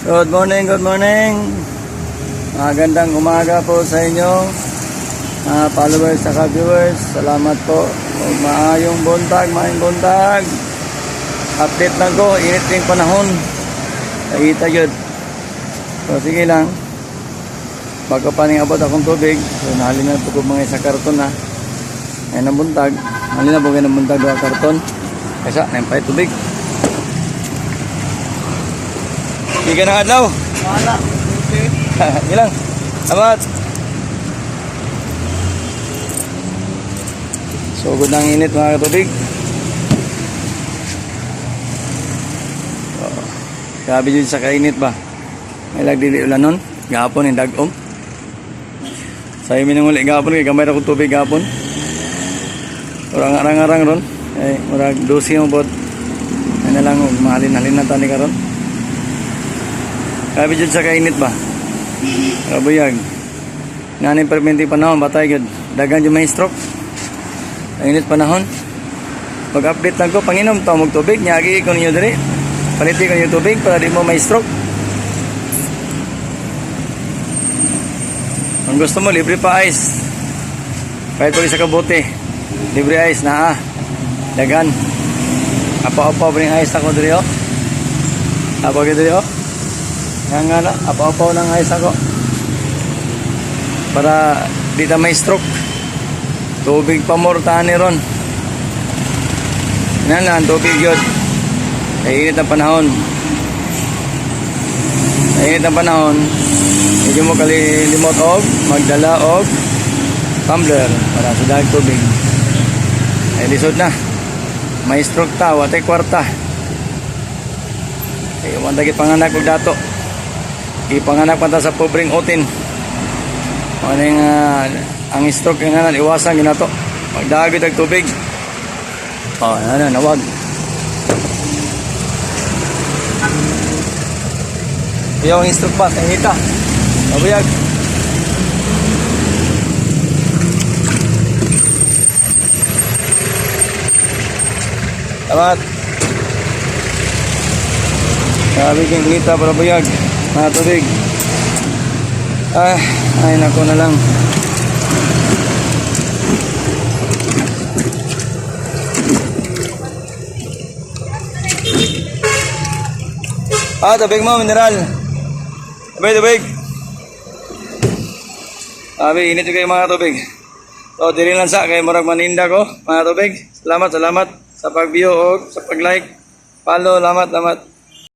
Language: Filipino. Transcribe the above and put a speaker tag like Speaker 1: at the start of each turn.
Speaker 1: Good morning, good morning. Magandang umaga po sa inyo, followers at viewers. Salamat po. Maayong buntag. Update lang ko, init yung panahon. Nakita yun. So sige lang. Bago pa ning abot akong tubig. So nahalin na ito ko mga isa karton na. Ngayon ang buntag. Nahalin na po ngayon ang buntag ng karton. Kaya nampay tubig. Hindi ka na adlaw?
Speaker 2: Wala. Okay.
Speaker 1: Ilang? Salamat. So good ang init mga katubig. So, grabe dyan sa kainit ba? May lagdili ulan nun. Gapon yung dagom. Sa'yo minanguli gapon. Kaya kamay na kong tubig gapon. Murang arang-arang ron. Ay, murag dosi yung bot. Ay na lang. Mahalin-halin na tani ka ron. Grabe dyan sa kainit ba? Kabuyag. Nanin permenti panahon. Batay gud. Dagan dyan may stroke. Kainit panahon. Pag-update lang ko. Panginom tao mong tubig. Nyagi ko ninyo diri. Paliti ko ninyo tubig para di mo may stroke. Kung gusto mo, libre pa ice. Kahit ko sa kabote. Libre ice na dagan. Apa-apa bring ice ako diri oh. Apa ko diri oh. Nga na, apa-apa ng ice ako. Para di ta may stroke. Tubig pa more tani ron. Yan lang, tubig yun. Init ang panahon. Init ang panahon. Medyo mo kalilimot og magdala og tumbler para sa dagang tubig. Ay lisod na. May stroke ta, watay kwarta. Ay wantagit panganak og dato. Ipanganak pa ta sa pobreng otin. Ano yung ang stroke yung nanan, iwasan ginato. Magdagit ang tubig. O, ano, nawag. Yung stroke pa, kahita. Mabuyag. Salamat. Sabi kong kita para buyag. Mga tubig. Ay nako na lang. Tubig mo, mineral. Tubig. Sabi, init kayo mga tubig. So, diri lang sa kay murag maninda ko, mga tubig. Salamat sa pag-view o sa pag-like. Follow, salamat.